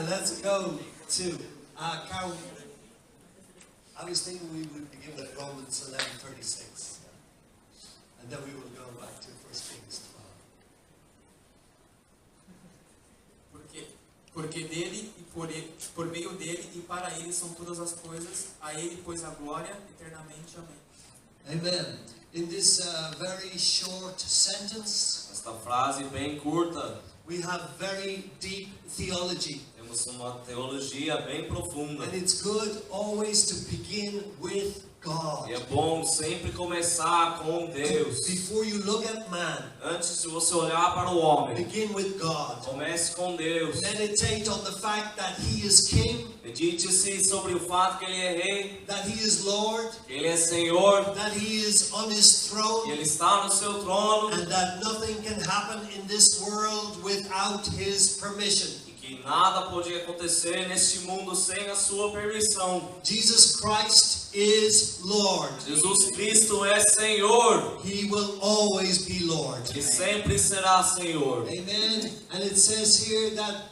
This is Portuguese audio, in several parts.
let's go to Carol. I was thinking we would begin with Romans 11:36, and then we will go back to 1 Kings 12. Porque dele e por meio dele e para ele são todas as coisas, a ele pois a glória eternamente. Amém. Amen. In this very short sentence, esta frase bem curta, we have very deep theology. temos uma teologia bem profunda. And it's good always to begin with God. E é bom sempre começar com Deus. Before you look at man, Antes de você olhar para o homem, begin with God. comece com Deus. Meditate on the fact that He is King, Medite-se sobre o fato que Ele é Rei, that He is Lord, que Ele é Senhor, that He is on His que throne, Ele está no seu trono and that nothing can happen in this world without His permission. e que nada pode acontecer neste mundo sem a sua permissão. Jesus Christ is Lord. Jesus Cristo é Senhor He will always be Lord. e sempre será Senhor. Amen. And it says here that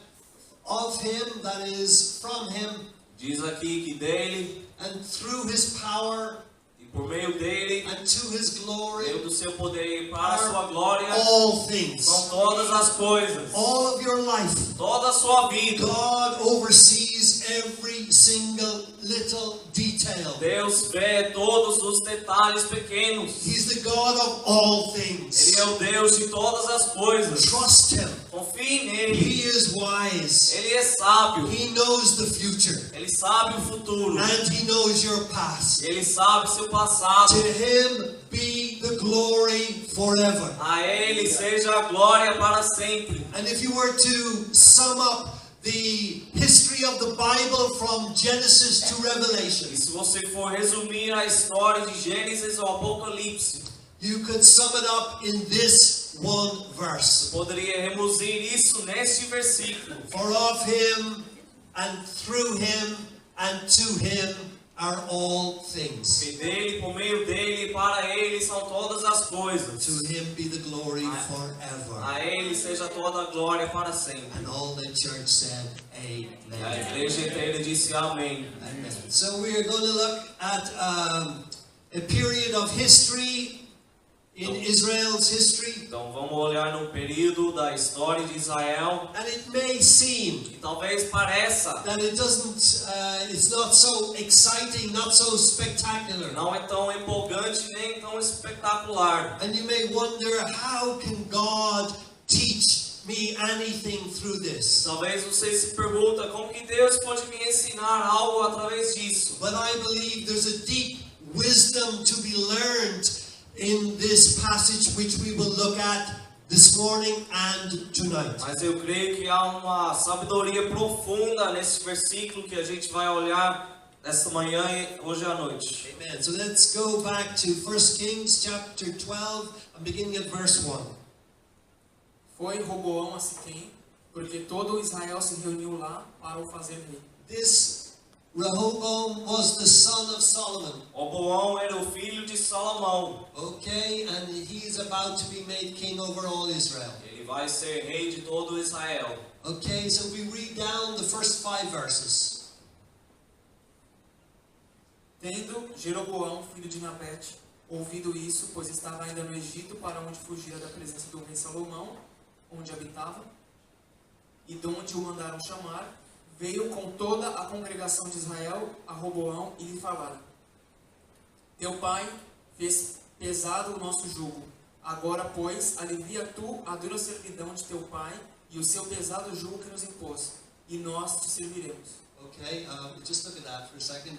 of Him, that is from Him, Diz aqui que dele and through His power, e por meio dele, and to His glory, meio do seu poder e para a sua glória, all things, são todas as coisas, all of your life, toda a sua vida. God oversees every single little detail. Deus vê todos os detalhes pequenos. He's the God of all things. Ele é o Deus de todas as coisas. Trust Him. Confie nele. He is wise. Ele é sábio. He knows the future. Ele sabe o futuro. And He knows your past. Ele sabe seu passado. To Him be the glory forever. A Ele seja a glória para sempre. And if you were to sum up the history of the Bible from Genesis to Revelation, E se você for resumir a história de Gênesis ao Apocalipse, you could sum it up in this one verse. poderia reduzir isso neste versículo. For of Him and through Him and to Him are all things. E dele, por meio dele e para ele são todas as coisas. To Him be the glory forever. A ele seja toda a glória para sempre. And all the church said, E a Amen. igreja inteira disse amém. Amen. So we are going to look at a period of history in Israel's history. Então vamos olhar no período da história de Israel. And it may seem E talvez pareça that it's not so exciting, not so spectacular. não é tão empolgante nem tão espetacular. And you may wonder, how can God teach me anything through this? Talvez você se pergunta como que Deus pode me ensinar algo através disso. But I believe there's a deep wisdom to be learned in this passage, which we will look at this morning and tonight. Mas eu creio que há uma sabedoria profunda nesse versículo que a gente vai olhar esta manhã e hoje à noite. Amen. So let's go back to 1 Kings chapter 12, and beginning at verse 1. Foi Roboão a Siquém, porque todo Israel se reuniu lá para o fazer rei. This Rehoboam was the son of Solomon. Roboão era o filho de Salomão. Okay, and he's about to be made king over all Israel. Ele vai ser rei de todo Israel. Okay, so we read down the first 5 verses. Tendo Jeroboão, filho de Nabete, ouvido isso, pois estava ainda no Egito, para onde fugira da presença do rei Salomão, onde habitava, e de onde o mandaram chamar, veio com toda a congregação de Israel a Roboão e lhe falaram: Teu pai fez pesado o nosso jugo. Agora, pois, alivia tu a dura servidão de teu pai e o seu pesado jugo que nos impôs, e nós te serviremos. Okay, just look at that for a second.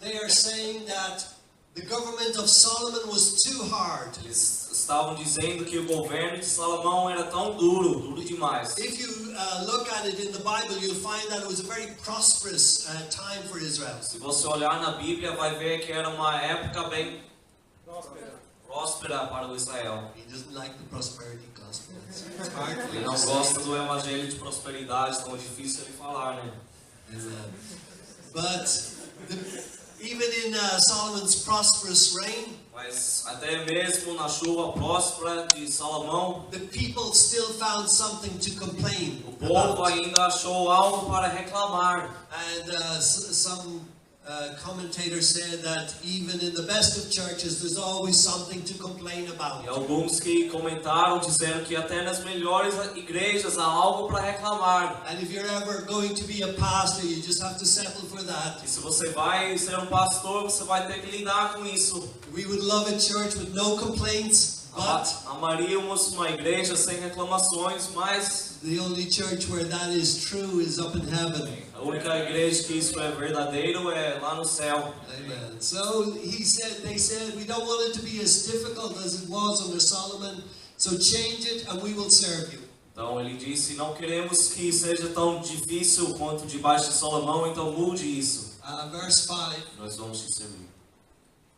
They are saying that the government of Solomon was too hard. Eles estavam dizendo que o governo de Salomão era tão duro demais. If you look at it in the Bible, you'll find that it was a very prosperous time for Israel. Se você olhar na Bíblia, vai ver que era uma época bem próspera para o Israel. He doesn't like the prosperity gospel. It's hard for Ele him não to say. gosta do evangelho de prosperidade, tão difícil de falar, né? But even in Solomon's prosperous reign, Mas até mesmo na chuva próspera de Salomão, the people still found something to complain o povo about. ainda achou algo para reclamar. And some commentators said that even in the best of churches, there's always something to complain E about. alguns que comentaram dizendo que até nas melhores igrejas há algo para reclamar. And if you're ever going to be a pastor, you just have to settle for that. E se você vai ser um pastor, você vai ter que lidar com isso. We would love a church with no complaints, but Amaríamos uma igreja sem reclamações, mas the only church where that is true is up in heaven. a única igreja que isso é verdadeiro é lá no céu. Amen. So they said, we don't want it to be as difficult as it was under Solomon, so change it and we will serve you. Então ele disse, não queremos que seja tão difícil quanto debaixo de Salomão, então mude isso. Verse 5. Nós vamos te servir.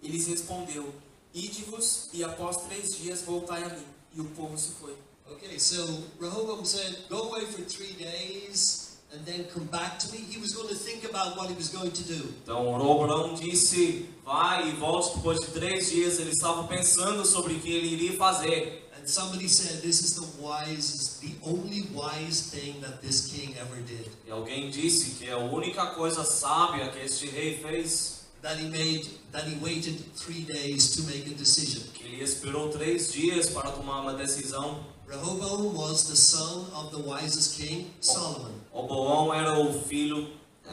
Ele lhes respondeu: Ide-vos, e após 3 dias voltai a mim. E o povo se foi. Okay, so Rehoboam said, go away for 3 days and then come back to me. He was going to think about what he was going to do. Então Roboão disse, vai e volte depois de 3 dias. Ele estava pensando sobre o que ele iria fazer. And somebody said, this is the only wise thing that this king ever did. E alguém disse que a única coisa sábia que este rei fez, That he waited 3 days to make a decision. que ele esperou 3 dias para tomar uma decisão. Rehoboam was the son of the wisest king, Solomon. Roboão era o filho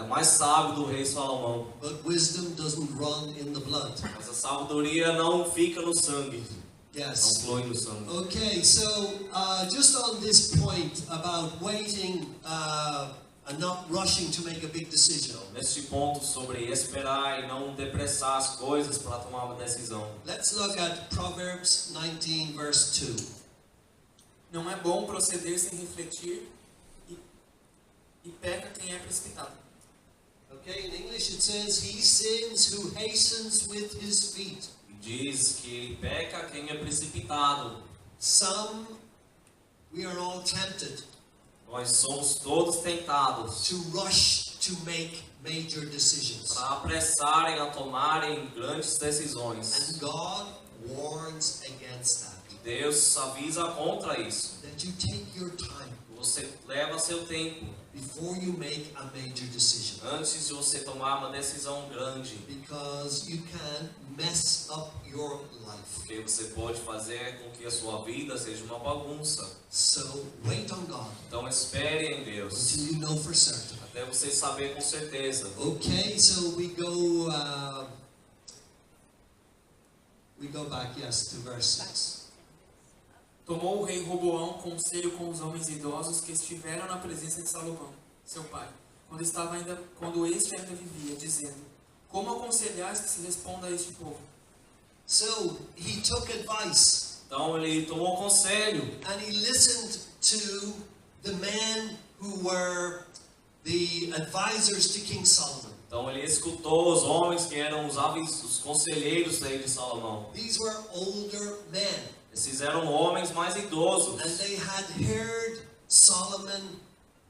mais sábio do rei Salomão. But wisdom doesn't run in the blood. Mas a sabedoria não fica no sangue, não Yes. flui no sangue. Okay, so just on this point about waiting and not rushing to make a big decision, Neste ponto sobre esperar e não depressar as coisas para tomar uma decisão. let's look at Proverbs 19, verse 2. Não é bom proceder sem refletir, e peca quem é precipitado. Okay, in English it says, he sins who hastens with his feet. E diz que ele peca quem é precipitado. We are all tempted Nós somos todos tentados to rush to make major decisions. para apressarem a tomarem grandes decisões. And God warns against that. Deus avisa contra isso. That you take your time Você leva seu tempo before you make a major decision. antes de você tomar uma decisão grande, Because you can mess up your life. porque você pode fazer com que a sua vida seja uma bagunça. So wait on God Então espere em Deus until you know for certain. até você saber com certeza. Okay, so we go back, yes, to verse 6. Tomou o rei Roboão conselho com os homens idosos que estiveram na presença de Salomão, seu pai, quando este ainda vivia, dizendo: Como aconselhais que se responda a este povo? So he took advice Então ele tomou conselho and he listened to the men who were the advisors to King Solomon. Então ele escutou os homens que eram os conselheiros daí de Salomão. These were older men. Esses eram homens mais idosos. And they had heard Solomon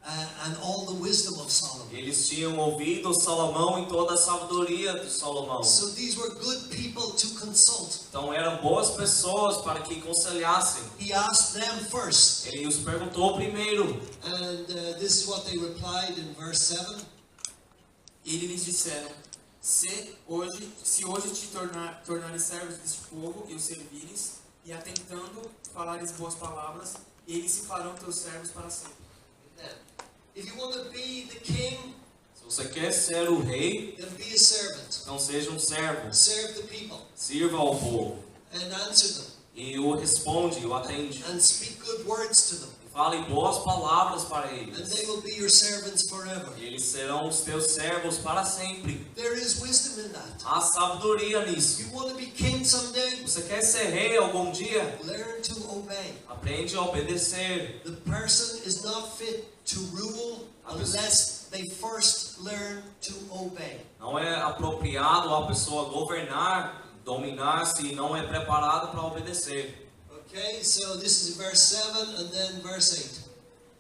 and all the wisdom of Solomon. Eles tinham ouvido Salomão em toda a sabedoria de Salomão. So these were good people to consult. Então eram boas pessoas para que conselhassem. He asked them first. Ele os perguntou primeiro. And this is what they replied in verse 7. Ele lhes disseram: Se hoje te tornares servos deste povo e os servires, e atentando falares boas palavras, eles se farão teus servos para sempre. If you want to be the king, Se você quer ser o rei, then be a servant. então seja um servo. Serve the people Sirva ao povo. and answer them E o responde, o atende. and speak good words to them. Fale boas palavras para And eles. they will be your servants forever. E eles serão os teus servos para sempre. There is wisdom in that. Há sabedoria nisso. You want to be king someday? Você quer ser rei algum dia? Learn to obey. Aprende a obedecer. The person is not fit to rule unless they first learn to obey. Não é apropriado a pessoa governar, dominar, se não é preparado para obedecer. Okay, so this is verse 7 and then verse 8.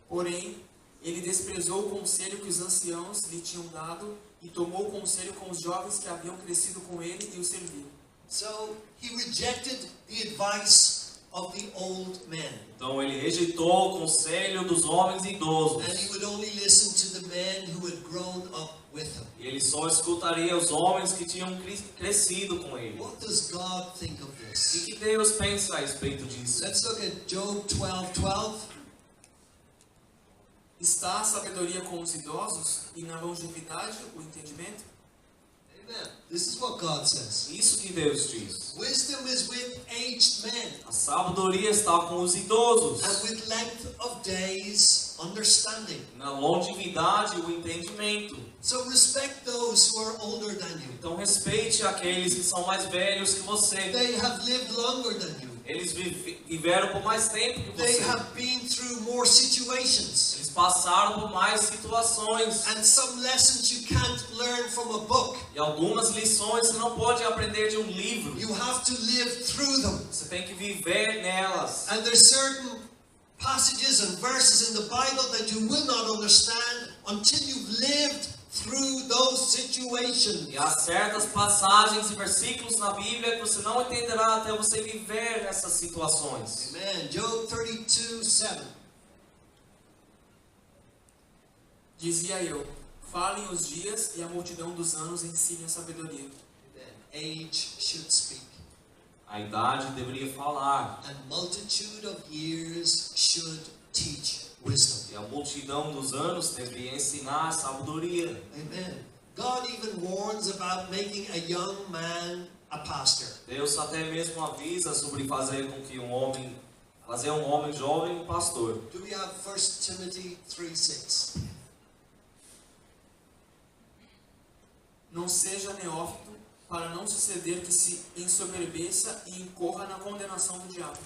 Porém, ele desprezou o conselho que os anciãos lhe tinham dado e tomou o conselho com os jovens que haviam crescido com ele e o serviam. So he rejected the advice of the old men. Então ele rejeitou o conselho dos homens idosos. And he would only listen to the men who had grown up with him. E ele só escutaria os homens que tinham crescido com ele. What does God think of E this? que Deus pensa a respeito disso? Let's look at Job 12:12. Está a sabedoria com os idosos e na longevidade o entendimento? Amen. This is what God says. Isso que Deus diz. Wisdom is with aged men, A sabedoria está com os idosos. and with length of days, understanding. Na longevidade, o entendimento. So respect those who are older than you. Então respeite aqueles que são mais velhos que você. They have lived longer than you. Eles viveram por mais tempo que They você. have been through more situations. Eles passaram por mais situações. And some lessons you can't learn from a book. E algumas lições você não pode aprender de um livro. You have to live through them. Você tem que viver nelas. And there's certain passages and verses in the Bible that you will not understand until you've lived through those situations. E há certas passagens e versículos na Bíblia que você não entenderá até você viver nessas situações. Amen. Job 32:7. Dizia eu, falem os dias e a multidão dos anos ensinem a sabedoria. Age should speak, A idade deveria falar. and multitude of years should teach wisdom. E a multidão dos anos deveria ensinar sabedoria. Amen. God even warns about making a young man a pastor. Deus até mesmo avisa sobre fazer com que fazer um homem jovem um pastor. Do we have 1 Timothy 3:6? Não seja neófito, para não suceder que se ensoberbeça e incorra na condenação do diabo.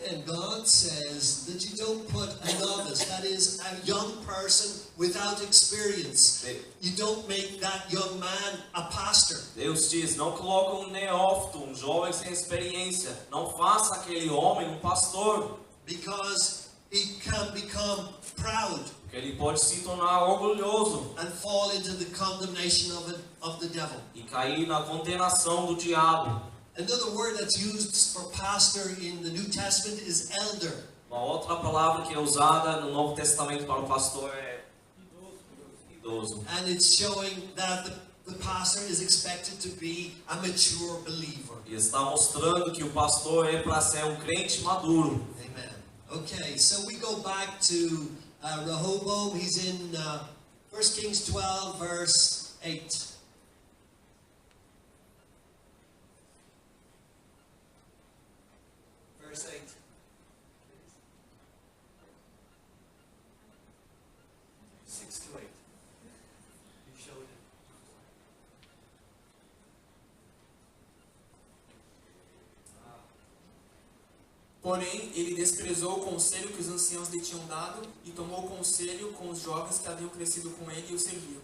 And God says that you don't put a novice, that is a young person without experience. You don't make that young man a pastor. Deus diz, não coloque um neófito, um jovem sem experiência. Não faça aquele homem um pastor. Because he can become proud Porque ele pode se tornar orgulhoso and fall into the condemnation of the devil. e cair na condenação do diabo. Another word that's used for pastor in the New Testament is elder. Uma outra palavra que é usada no Novo Testamento para o pastor é idoso. And it's showing that the pastor is expected to be a mature believer. E está mostrando que o pastor é para ser um crente maduro. Amen. Okay, so we go back to Rehoboam. He's in 1 Kings 12, verse 8. Verse 8. Six to 8. You showed it. Porém, ele desprezou o conselho que os anciãos lhe tinham dado e tomou o conselho com os jovens que haviam crescido com ele e o serviam.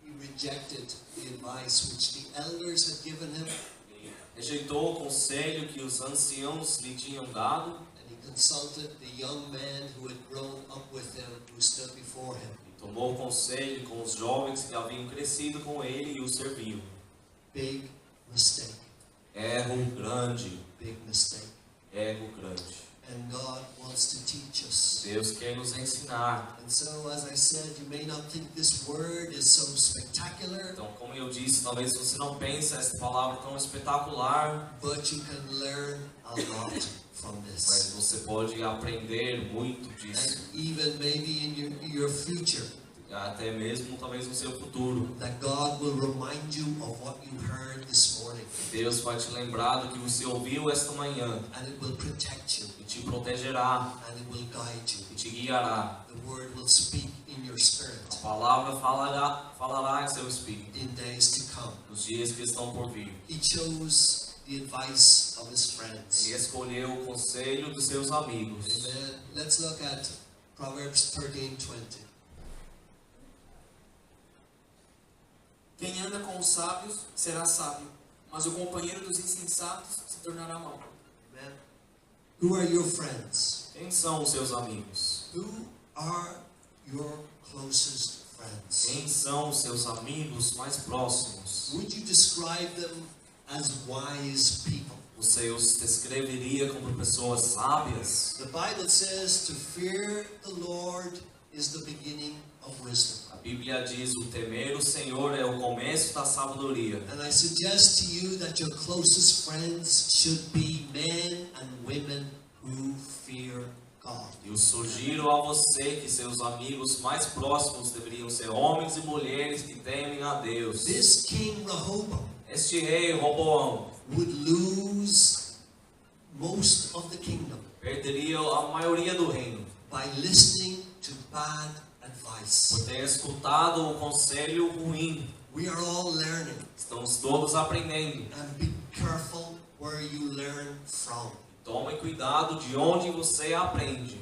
He rejected the advice which the elders had given him, Ele rejeitou o conselho que os anciãos lhe tinham dado and he consulted the young men who had grown up with him, who stood before him. e tomou o conselho com os jovens que haviam crescido com ele e o serviam. Big mistake. Erro grande, Big mistake. erro grande. And God wants to teach us. Deus quer nos ensinar. And so, as I said, you may not think this word is so spectacular, Então, como eu disse, talvez você não pense essa palavra tão espetacular, but you can learn a lot from mas this. você pode aprender muito disso. And even maybe in your future, Até mesmo, talvez, no seu futuro. that God will remind you of what you heard this morning, Deus vai te lembrar do que você ouviu esta manhã and it will protect you, e te protegerá and it will guide you. e te guiará. The word will speak in your spirit A palavra falará em seu espírito in days to come. nos dias que estão por vir. He chose the advice of his friends. Ele escolheu o conselho dos seus amigos. Amen. Let's look at Proverbs 13:20. Quem anda com os sábios será sábio, mas o companheiro dos insensatos se tornará mau. Amen. Who are your friends? Quem são os seus amigos? Who are your closest friends? Quem são os seus amigos mais próximos? Would you describe them as wise people? Você os descreveria como pessoas sábias? The Bible says to fear the Lord is the beginning of wisdom. A Bíblia diz: o temer o Senhor é o começo da sabedoria. And I suggest to you that your closest friends should be men and women who fear God. E eu sugiro a você que seus amigos mais próximos deveriam ser homens e mulheres que temem a Deus. This King Rehoboam Este rei Roboão would lose most of the kingdom perderia a maioria do reino by listening to bad advice. por ter escutado o conselho ruim. We are all learning, Estamos todos aprendendo. and be careful where you learn from. Tome cuidado de onde você aprende.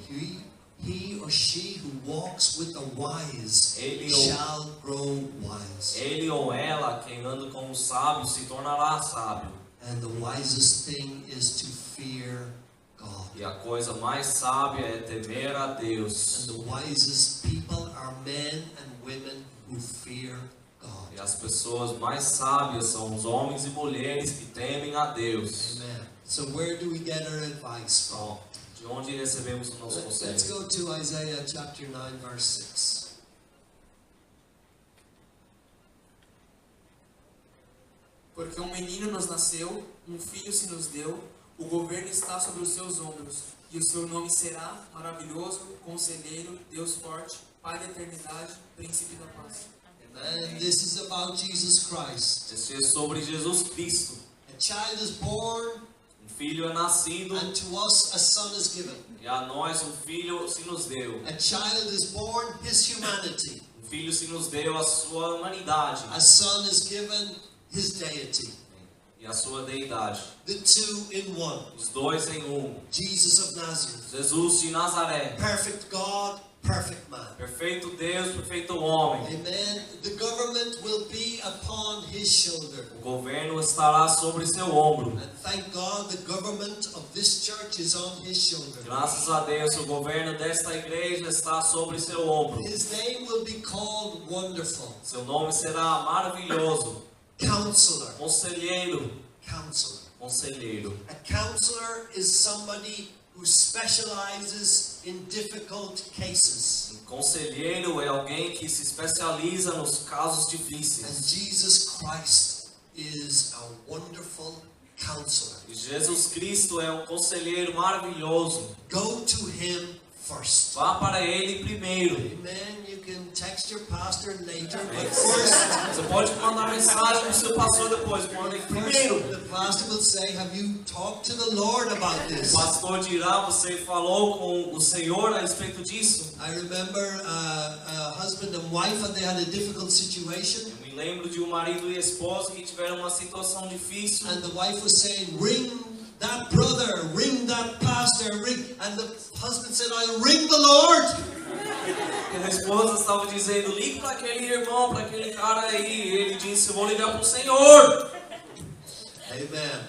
He or she who walks with the wise Ele shall grow wise. ou ela, quem anda com o sábio, se tornará sábio. And the wisest thing is to fear God. E a coisa mais sábia é temer a Deus. And the wisest people are men and women who fear God. E as pessoas mais sábias são os homens e mulheres que temem a Deus. Amen. So where do we get our advice from? Então, de onde recebemos o nosso Let's conselho? go to Isaiah chapter 9 verse 6. Porque um menino nos nasceu, um filho se nos deu, o governo está sobre os seus ombros, e o seu nome será Maravilhoso, Conselheiro, Deus Forte, Pai da Eternidade, Príncipe da Paz. And this is about Jesus Christ. Este é sobre Jesus Cristo. A child is born, Filho é nascido and to us a son is given. e a nós filho se nos deu. A child is born, his humanity. Filho se nos deu a sua humanidade A son is given, his deity. e a sua deidade. The two in one. Os dois em um. Jesus of Nazareth. Jesus de Nazaré. Perfect God, perfect man. Perfeito Deus, perfeito homem. Amen. The government will be upon his shoulder. O governo estará sobre seu ombro. And thank God the government of this church is on his shoulder. Graças a Deus, o governo desta igreja está sobre seu ombro. His name will be called Wonderful. Seu nome será maravilhoso. Counselor. Conselheiro. Counselor. Conselheiro. A counselor is somebody who specializes in difficult cases. Conselheiro é alguém que se especializa nos casos And difíceis. Jesus Christ is a wonderful counselor. E Jesus Cristo é um conselheiro maravilhoso. Go to him first. Vá para ele primeiro. Amen. You can text your pastor later, but Você pode mandar mensagem para o seu pastor depois. Manda ele primeiro. first the pastor will say, have you talked to the Lord about O this? pastor dirá: você falou com o Senhor a respeito disso? I remember a husband and wife, and they had a difficult situation. Eu me lembro de um marido e esposa que tiveram uma situação difícil. And the wife was saying, ring that brother, ring that pastor, ring. And the husband said, I'll ring the Lord. E a esposa estava dizendo: ligue para aquele irmão, para aquele cara aí. E ele disse: eu vou ligar para o Senhor. Amen.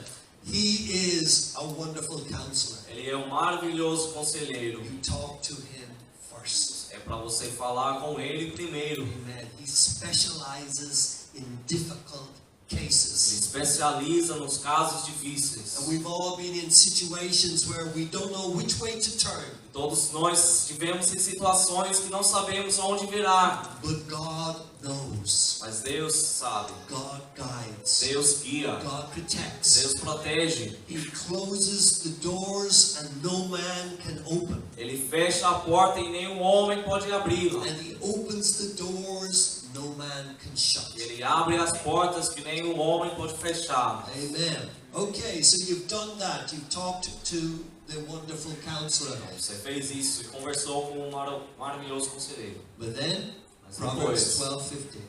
He is a wonderful counselor. Ele é um maravilhoso conselheiro. You talk to him first. É para você falar com ele primeiro. Amen. He specializes in difficult Ele cases. especializa nos casos difíceis. And we've all been in situations where we don't know which way to turn. Todos nós tivemos em situações que não sabemos onde virar. But God knows. Mas Deus sabe. God guides. Deus guia. God protects. Deus protege. He closes the doors and no man can open. Ele fecha a porta e nenhum homem pode abri-la. And he opens the doors no man can shut. Ele abre as portas que nenhum homem pode fechar. Amen. Okay, so you've done that. You've talked to the wonderful counselor. Você fez isso e conversou com um maravilhoso conselheiro. But then, Mas Proverbs depois, 12:15.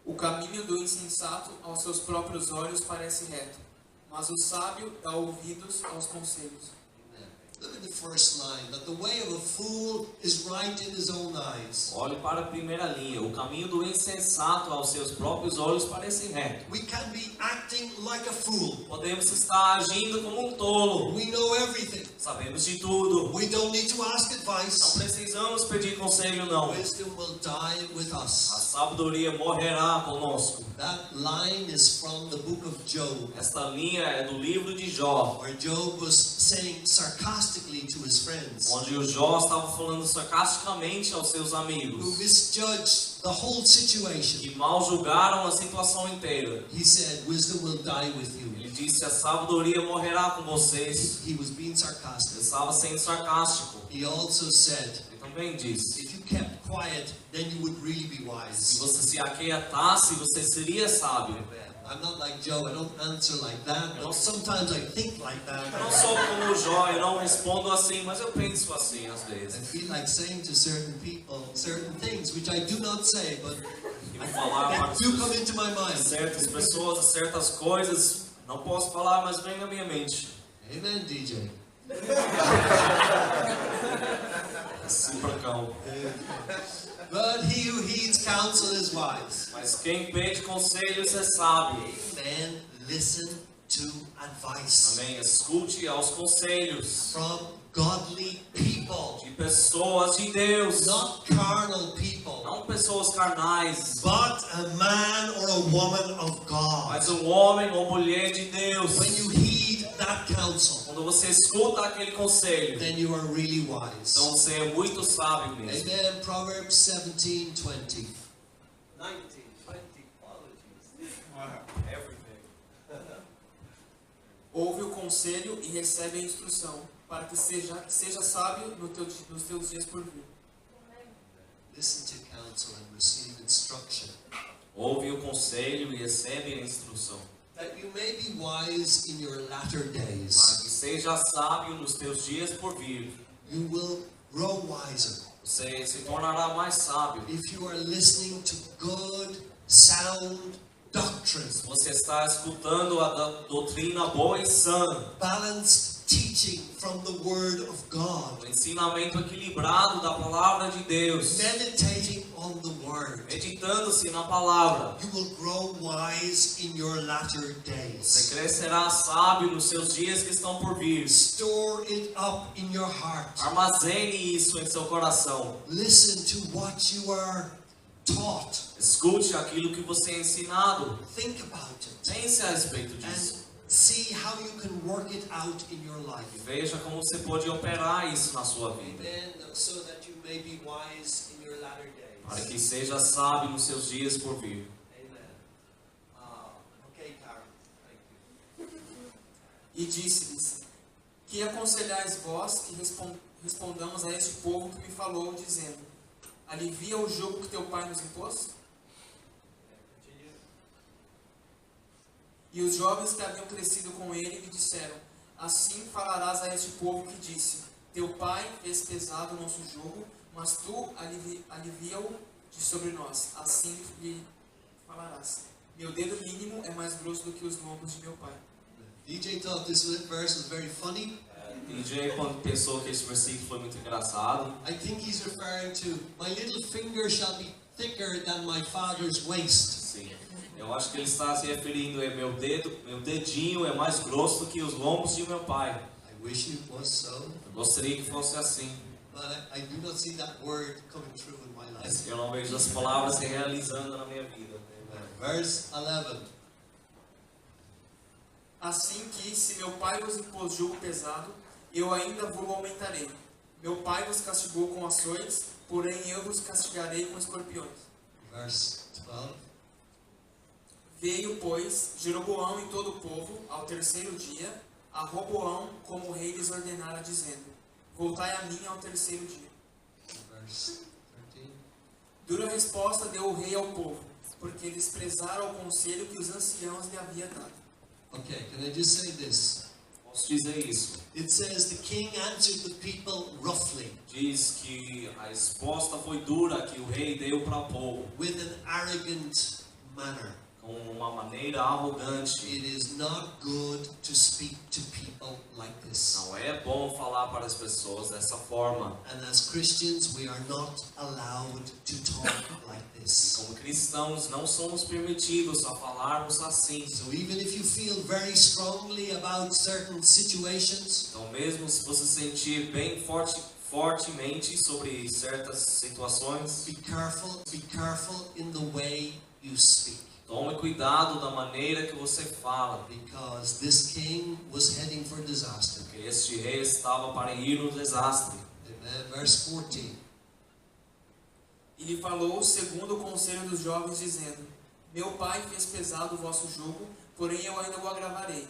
O caminho do insensato aos seus próprios olhos parece reto, mas o sábio dá ouvidos aos conselhos. Look at the first line, that the way of a fool is right in his own eyes. Olhe para a primeira linha. O caminho do insensato aos seus próprios olhos parece reto. We can be acting like a fool. Podemos estar agindo como um tolo. We know everything. Sabemos de tudo. We don't need to ask Não advice. precisamos pedir conselho, não. Wisdom will die with A us. sabedoria morrerá conosco. That line is from the book of Job, Esta linha é do livro de Jó, where Job was saying sarcastically to his friends, onde o Jó estava falando sarcasticamente aos seus who amigos, misjudged the whole situation. que mal julgaram a situação inteira. He said, wisdom will die with you. Ele disse: a sabedoria morrerá com vocês. He was being Ele sarcastic. estava sendo sarcástico. He also said, Ele também disse: if you kept quiet, then you would really be se wise. você se aquietasse, você seria sábio. I'm not like Job, I don't answer like that, but sometimes I think like Eu não that. sou como o Jó, eu não respondo assim, mas eu penso assim às I vezes. feel like saying to certain people certain things, which I do not say, but E falar para they do come into my mind. certas pessoas, certas coisas, não posso falar, mas vem na minha mente. Amen, DJ. Cipracão. But he who heeds counsel is wise. Mas quem pede conselhos é sábio. Amen. Listen to advice Amém. Escute aos conselhos from godly people, de pessoas de Deus, not carnal people, não pessoas carnais, but a man or a woman of God. mas um homem ou mulher de Deus. When you heed that counsel, Quando você escuta aquele conselho, then you are really wise. então você é muito sábio mesmo. Amen. Proverbs 17:20. 19, 20 qualities. Everything. Ouve o conselho e recebe a instrução, para que seja sábio nos teus dias por vir. Listen to counsel and receive instruction, Ouve o conselho e recebe a instrução, that you may be wise in your latter para days. que seja sábio nos teus dias por vir. You will grow wiser Você se tornará mais sábio. if you are listening to good, sound doctrine, Se você está escutando a doutrina boa e sã, balanced teaching from the Word of God, o ensinamento equilibrado da palavra de Deus, meditating on the Word. meditando-se na palavra, You will grow wise in your latter você days. crescerá sábio nos seus dias que estão por vir. Store it up in your heart. Armazene isso em seu coração. Listen to what you are taught. Escute aquilo que você é ensinado. Think about it. Pense a respeito disso. And see how you can work it out in your life. E veja como você pode operar isso na sua vida, Amen. So that you may be wise in your latter para days. que seja sábio nos seus dias por vir. Amen. Okay, Karen. Thank you. E disse-lhes: que aconselhais vós que respondamos a este povo que me falou, dizendo: alivia o jugo que teu pai nos impôs? E os jovens que haviam crescido com ele lhe disseram: assim falarás a este povo que disse: teu pai fez pesado o nosso jugo, mas tu alivia-o de sobre nós. Assim lhe falarás: meu dedo mínimo é mais grosso do que os lombos de meu pai. DJ thought this verse was very funny. DJ, quando pensou que esse versículo foi muito engraçado, I think he's referring to my little finger shall be thicker than my father's waist. sim, eu acho que ele está se referindo a meu dedinho é mais grosso do que os lombos de meu pai. I wish it was so, Eu gostaria que fosse assim, but I do not see that word coming true in my life. mas eu não vejo as palavras se realizando na minha vida. Verse 11. Assim que, se meu pai vos impôs jugo pesado, eu ainda vos aumentarei. Meu pai vos castigou com açoites, porém eu vos castigarei com escorpiões. Verse 12. Veio, pois, Jeroboão e todo o povo, ao terceiro dia, a Roboão, como o rei lhes ordenara, dizendo: voltai a mim ao terceiro dia. Verse 13. Dura resposta deu o rei ao povo, porque desprezaram o conselho que os anciãos lhe haviam dado. Okay, can I just say this? Posso dizer isso? It says the king answered the people roughly, Diz que a resposta foi dura que o rei deu para o povo, with an arrogant manner. com uma maneira arrogante. It is not good to speak to people like this. Não é bom falar para as pessoas dessa forma. And as Christians, we are not allowed to talk like this. Como cristãos, não somos permitidos a falarmos assim. So even if you feel very strongly about certain situations, Então, mesmo se você sentir bem fortemente sobre certas situações, be careful in the way you speak. tome cuidado da maneira que você fala, Because this king was heading for disaster. porque este rei estava para ir no desastre. Amen. Verse 14. E lhe falou segundo o conselho dos jovens, dizendo: Meu pai fez pesado o vosso jugo, porém eu ainda o agravarei.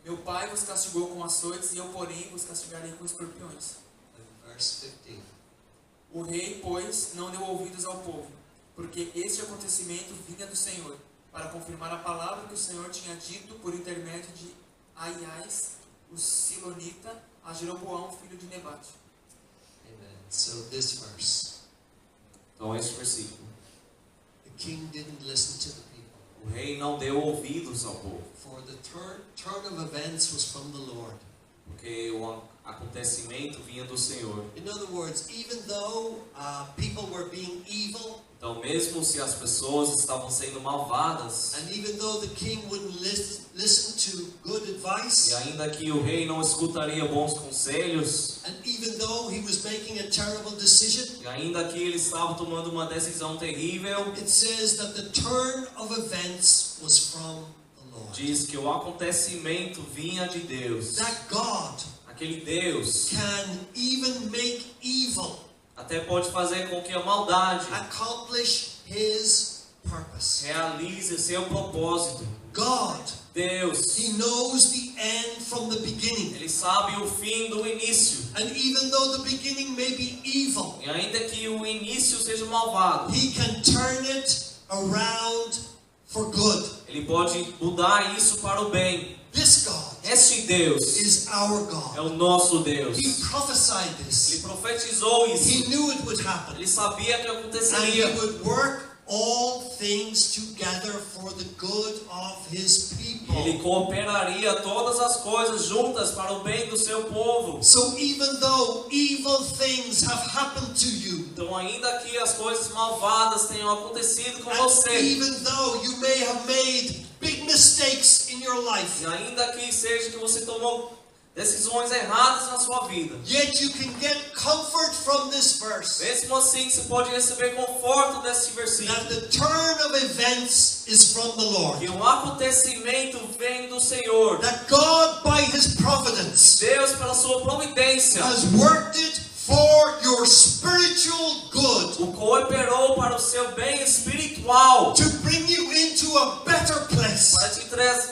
Meu pai vos castigou com açoites, e eu, porém, vos castigarei com escorpiões. And verse 15. O rei, pois, não deu ouvidos ao povo, porque este acontecimento vinha do Senhor, para confirmar a palavra que o Senhor tinha dito por intermédio de Aias, o Silonita, a Jeroboão, filho de Nebate. Amen. So this verse. Então, este versículo. The king didn't listen to the people. O rei não deu ouvidos ao povo, For the turn of events was from the Lord. porque o acontecimento vinha do Senhor. In other words, even though people were being evil, Então, mesmo se as pessoas estavam sendo malvadas, and even though the king wouldn't listen to good advice, e ainda que o rei não escutaria bons conselhos, and even though he was making a terrible decision, e ainda que ele estava tomando uma decisão terrível, it says that the turn of events was from the Lord. diz que o acontecimento vinha de Deus. That God Aquele Deus can even make evil até pode fazer com que a maldade accomplish his purpose. realize seu propósito. God, Deus, he knows the end from the beginning. ele sabe o fim do início. And even though the beginning may be evil, E ainda que o início seja malvado, he can turn it around for good. ele pode mudar isso para o bem. This God Este Deus is our é God. o nosso Deus. He prophesied Ele this. profetizou He isso. knew it would happen. Ele sabia que And he aconteceria. would work all things together for the good of his people. Ele cooperaria todas as coisas juntas para o bem do seu povo. So even though evil things have happened to you, Então, ainda que as coisas malvadas tenham acontecido com and você, even though you may have made big mistakes in your life, e ainda que seja que você tomou decisões erradas na sua vida, yet you can get comfort from this verse. mesmo assim você pode receber conforto desse versículo. That the turn of events is from the Lord. Que o acontecimento vem do Senhor. That God, by his providence, Deus, pela sua providência, has worked it for your spiritual good, o cooperou para o seu bem espiritual, to bring you into a better place, para te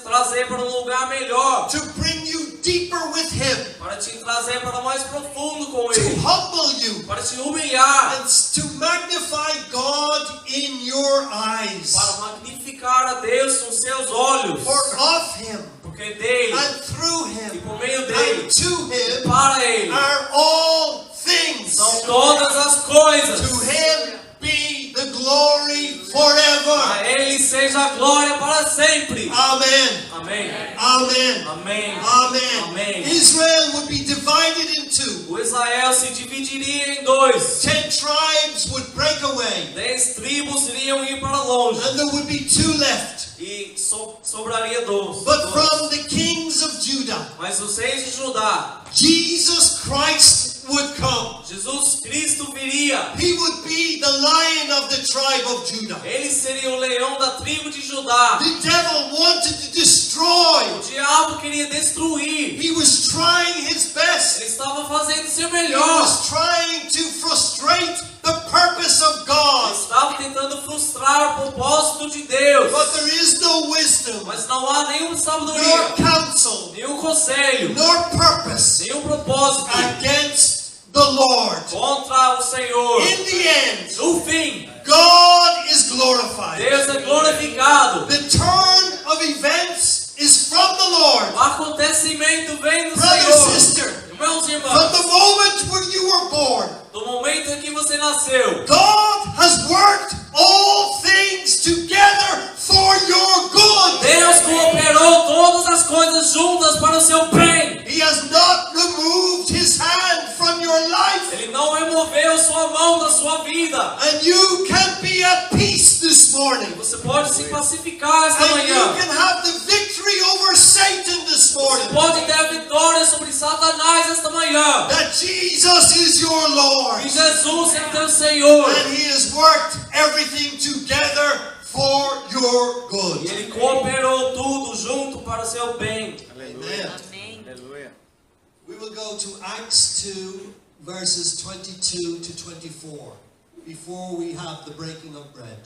trazer para um lugar melhor, to bring you deeper with him, para te trazer para mais profundo com to Ele, humble you, para te humilhar, and to magnify God in your eyes. para magnificar a Deus com seus olhos, For of him, porque dele and through e him, por meio dele and to e him para ele are all things. são todas as coisas. To him be the glory forever. A ele seja a glória para sempre. Amen. Amém. Amen. Amém. Amen. Amém. Israel would be divided in two. O Israel se dividiria em dois. 10 tribes would break away, 10 tribos iriam ir para longe. and there would be 2 left. E sobraria 12. But from the kings of Judah, Mas os reis de Judá, Jesus Christ would come. Jesus Cristo viria. He would be the lion of the tribe of Judah. Ele seria o leão da tribo de Judá. The devil wanted to destroy. O diabo queria destruir. He was trying his best. Ele estava fazendo seu He melhor. was trying to frustrate the purpose of Ele God. estava tentando frustrar o propósito de Deus. But there is no wisdom, Mas não há nenhuma nor sabedoria, counsel, nenhum conselho, nor purpose nenhum propósito against the Lord. contra o Senhor. In the end, No fim, God is glorified. Deus é glorificado. The turn of events is from the Lord. O acontecimento vem do Brother, Senhor. sister, Meus from irmãos, the moment when you were born, do momento em que você nasceu, God has worked all things together for your sua vida. And you can be at peace this morning. Você pode se pacificar esta And you manhã. can have the victory over Satan this Você morning. pode ter a vitória sobre Satanás esta manhã. That Jesus is your Lord. E Jesus é teu Senhor. And He has worked everything together for your E good. Ele cooperou tudo junto para o seu bem. Amen. Aleluia. We will go to Acts 2, verses 22 to 24, before we have the breaking of bread.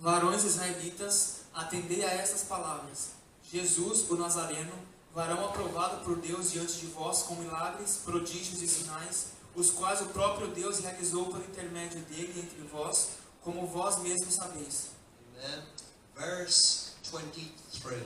Varões israelitas, atendei a essas palavras. Jesus, o Nazareno, varão aprovado por Deus diante de vós com milagres, prodígios e sinais, os quais o próprio Deus realizou por intermédio dele entre vós, como vós mesmos sabeis. Amen. Verse 23.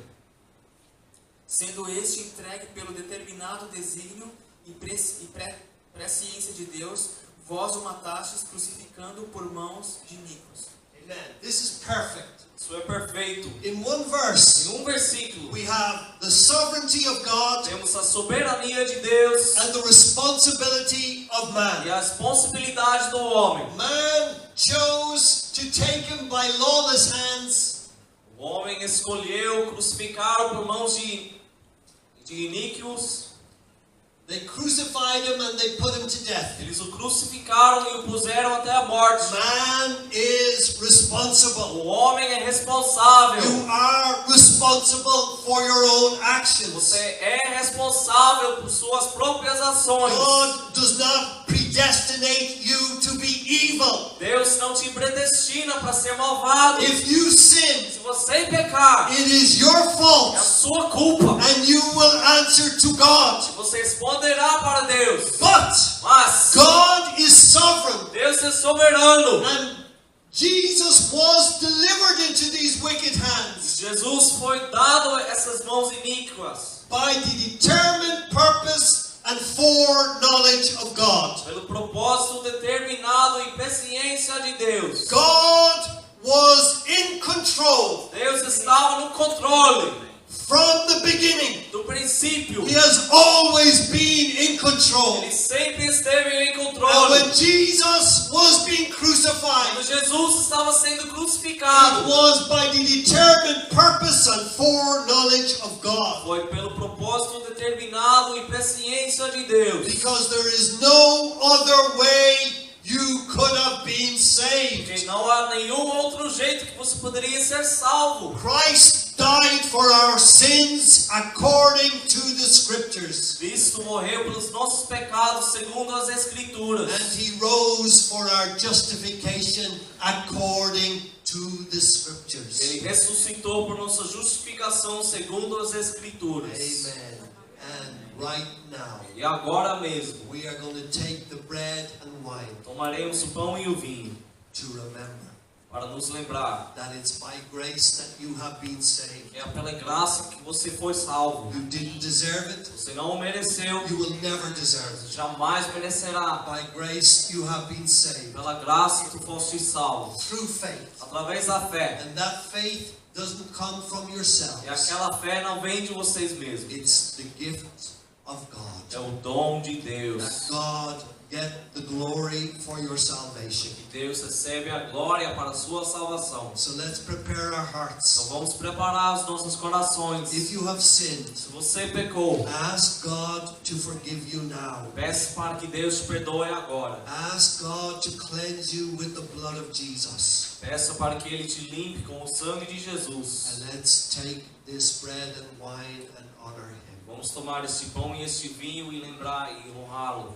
Sendo este entregue pelo determinado desígnio e presciência de Deus, vós o matastes crucificando por mãos de iníquos. Amen. This is perfect. Isso é perfeito. In one verse, Em um versículo, we have the sovereignty of God temos a soberania de Deus and the responsibility of e man. a responsabilidade do homem. Man chose to take him by lawless hands, O homem escolheu crucificar por mãos de iníquos. they crucified him and they put him to death. Eles o crucificaram e o puseram até a morte. Man is responsible. O homem é responsável. You are responsible for your own actions. Você é responsável por suas próprias ações. God does not predestinate you to be evil. Deus não te predestina para ser malvado. If you sin, Se você pecar, it is your é a fault, sua culpa. and you will answer to God. Você responderá para Deus. But Mas God is sovereign, Deus é soberano. and Jesus was delivered into these wicked hands Jesus foi dado a essas mãos iníquas by the determined purpose and foreknowledge of God. pelo propósito determinado e presciência de Deus. God was in control Deus estava no controle from the beginning. do princípio. He has always been in control. Ele sempre esteve em And controle. when Jesus was being Quando crucified, Jesus estava sendo it crucificado, was by the determined purpose and foreknowledge of God. foi pelo propósito determinado e presciência de Deus. Because there is no other way you could have been saved. Porque não há nenhum outro jeito que você poderia ser salvo. Christ died for our sins according to the scriptures. Cristo morreu pelos nossos pecados segundo as Escrituras. And he rose for our justification according to the scriptures. Ele ressuscitou por nossa justificação segundo as Escrituras. Amen. And right now, E agora mesmo, we are going to take the bread and wine tomaremos o pão e o vinho to remember para nos lembrar that it's by grace that you have been saved. que é pela graça que você foi salvo. You didn't deserve it. Você não o mereceu, You will never deserve it. jamais merecerá. By grace you have been saved Pela graça tu foste salvo, through faith. através da fé. And that faith doesn't come from yourselves. E aquela fé não vem de vocês mesmos. It's the gift of God. É o dom de That Deus. God get the glory for your salvation. Que Deus recebe a glória para a sua salvação. So let's prepare our Então hearts. vamos preparar os nossos corações. If you have sinned, Se você pecou, ask God to forgive you now. peça para que Deus te perdoe agora. Ask God to cleanse you with the blood of Jesus. Peça para que Ele te limpe com o sangue de Jesus. And let's take this bread and wine and honor Him. Vamos tomar este pão e este vinho e lembrar e honrá-lo.